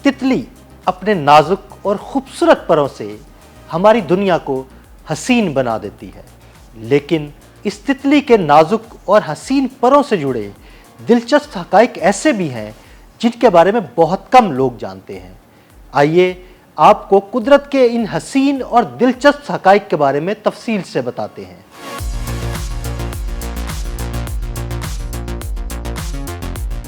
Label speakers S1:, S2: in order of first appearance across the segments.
S1: तितली अपने नाजुक और खूबसूरत परों से हमारी दुनिया को हसीन बना देती है, लेकिन इस तितली के नाजुक और हसीन परों से जुड़े दिलचस्प हक़ाइक़ ऐसे भी हैं जिनके बारे में बहुत कम लोग जानते हैं। आइए आपको कुदरत के इन हसीन और दिलचस्प हक़ाइक़ के बारे में तफसील से बताते हैं।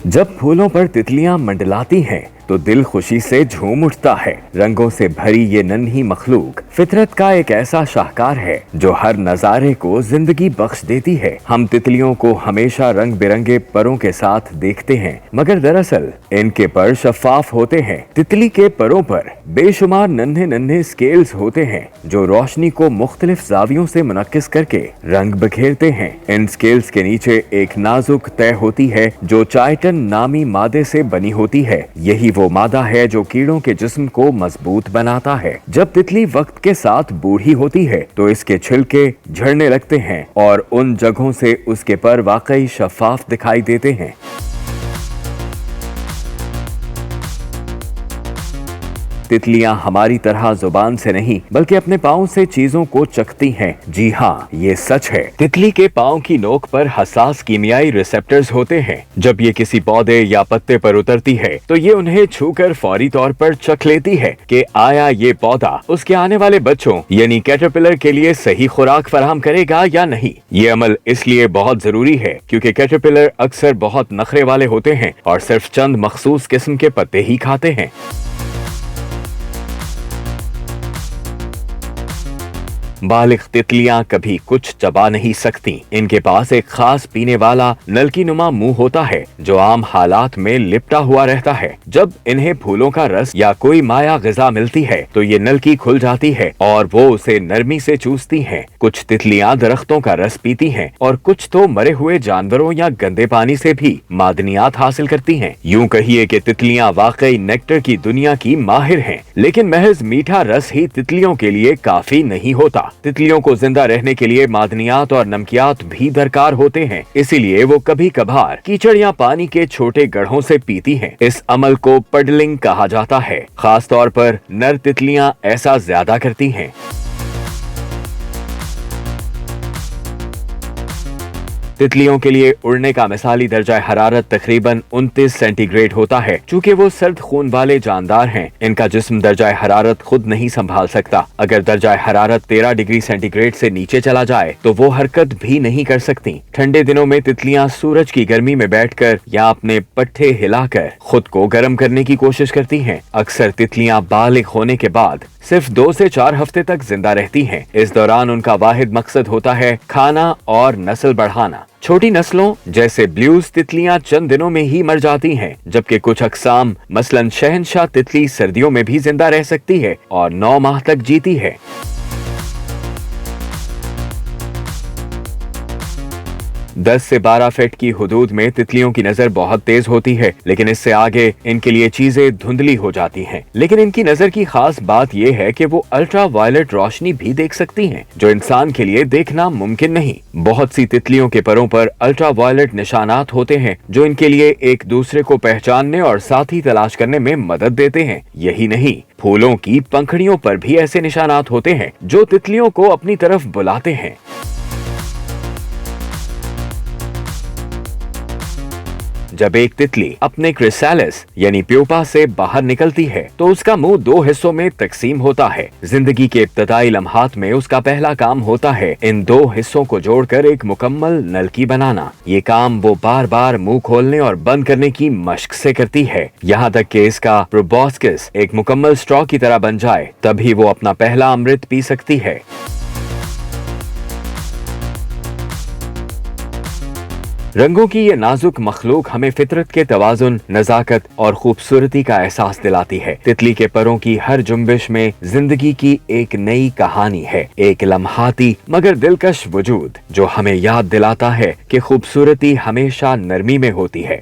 S2: जब फूलों पर तितलियां मंडलाती हैं तो दिल खुशी से झूम उठता है। रंगों से भरी ये नन्ही मखलूक फितरत का एक ऐसा शाहकार है जो हर नजारे को जिंदगी बख्श देती है। हम तितलियों को हमेशा रंग बिरंगे परों के साथ देखते हैं, मगर दरअसल इनके पर शफाफ होते हैं। तितली के परों पर बेशुमार नन्हे नन्हे स्केल्स होते हैं जो रोशनी को मुख्तलिफ जावियों से मुनक्किस करके रंग बिखेरते हैं। इन स्केल्स के नीचे एक नाजुक तह होती है जो चाइटन नामी मादे से बनी होती है। यही वो मादा है जो कीड़ों के जिस्म को मजबूत बनाता है। जब तितली वक्त के साथ बूढ़ी होती है तो इसके छिलके झड़ने लगते हैं और उन जगहों से उसके पर वाकई शफाफ दिखाई देते हैं। तितलियां हमारी तरह जुबान से नहीं बल्कि अपने पाँव से चीजों को चखती हैं। जी हाँ, ये सच है। तितली के पाँव की नोक पर हसास कीमियाई रिसेप्टर्स होते हैं। जब ये किसी पौधे या पत्ते पर उतरती है तो ये उन्हें छूकर फौरी तौर पर चख लेती है कि आया ये पौधा उसके आने वाले बच्चों यानी कैटरपिलर के लिए सही खुराक फराहम करेगा या नहीं। ये अमल इसलिए बहुत जरूरी है क्योंकि कैटरपिलर अक्सर बहुत नखरे वाले होते हैं और सिर्फ चंद मखसूस किस्म के पत्ते ही खाते हैं। बालिग तितलियां कभी कुछ चबा नहीं सकती। इनके पास एक खास पीने वाला नलकी नुमा मुंह होता है जो आम हालात में लिपटा हुआ रहता है। जब इन्हें फूलों का रस या कोई माया ग़िज़ा मिलती है तो ये नलकी खुल जाती है और वो उसे नरमी से चूसती हैं। कुछ तितलियां दरख्तों का रस पीती हैं और कुछ तो मरे हुए जानवरों या गंदे पानी से भी मादनियात हासिल करती हैं। यूं कहिए कि तितलियां वाकई नेक्टर की दुनिया की माहिर हैं, लेकिन महज मीठा रस ही तितलियों के लिए काफी नहीं होता। तितलियों को जिंदा रहने के लिए मादनियात और नमकियात भी दरकार होते हैं, इसीलिए वो कभी कभार कीचड़ या पानी के छोटे गड्ढों से पीती हैं। इस अमल को पडलिंग कहा जाता है। खास तौर पर नर तितलियां ऐसा ज्यादा करती हैं। तितलियों के लिए उड़ने का मिसाली दर्जा हरारत तकरीबन 29 सेंटीग्रेड होता है। चूँकि वो सर्द खून वाले जानदार हैं, इनका जिस्म दर्जा हरारत खुद नहीं संभाल सकता। अगर दर्जा हरारत 13 डिग्री सेंटीग्रेड से नीचे चला जाए तो वो हरकत भी नहीं कर सकती। ठंडे दिनों में तितलियां सूरज की गर्मी में बैठकर या अपने पट्टे हिलाकर खुद को गर्म करने की कोशिश करती हैं। अक्सर तितलियां बालिग होने के बाद सिर्फ 2 से 4 हफ्ते तक जिंदा रहती हैं। इस दौरान उनका वाहिद मकसद होता है खाना और नस्ल बढ़ाना। छोटी नस्लों जैसे ब्लूज तितलियां चंद दिनों में ही मर जाती हैं, जबकि कुछ अकसाम मसलन शहनशाह तितली सर्दियों में भी जिंदा रह सकती है और 9 माह तक जीती है। दस से 12 फीट की हुदूद में तितलियों की नजर बहुत तेज होती है, लेकिन इससे आगे इनके लिए चीजें धुंधली हो जाती हैं। लेकिन इनकी नजर की खास बात यह है कि वो अल्ट्रा वायलेट रोशनी भी देख सकती हैं, जो इंसान के लिए देखना मुमकिन नहीं। बहुत सी तितलियों के परों पर अल्ट्रा वायलेट निशानात होते हैं जो इनके लिए एक दूसरे को पहचानने और साथी तलाश करने में मदद देते हैं। यही नहीं, फूलों की पंखड़ियों पर भी ऐसे निशानात होते हैं जो तितलियों को अपनी तरफ बुलाते हैं। जब एक तितली अपने क्रिसालिस यानी प्यूपा से बाहर निकलती है तो उसका मुंह 2 हिस्सों में तकसीम होता है। जिंदगी के इब्तदाई लम्हात में उसका पहला काम होता है इन 2 हिस्सों को जोड़कर एक मुकम्मल नलकी बनाना। ये काम वो बार बार मुंह खोलने और बंद करने की मश्क से करती है, यहाँ तक कि इसका प्रोबॉस्किस एक मुकम्मल स्ट्रॉ की तरह बन जाए, तभी वो अपना पहला अमृत पी सकती है। रंगों की ये नाजुक मखलूक हमें फितरत के तवाजुन, नजाकत और खूबसूरती का एहसास दिलाती है। तितली के परों की हर जुम्बिश में जिंदगी की एक नई कहानी है, एक लम्हाती मगर दिलकश वजूद जो हमें याद दिलाता है कि खूबसूरती हमेशा नरमी में होती है।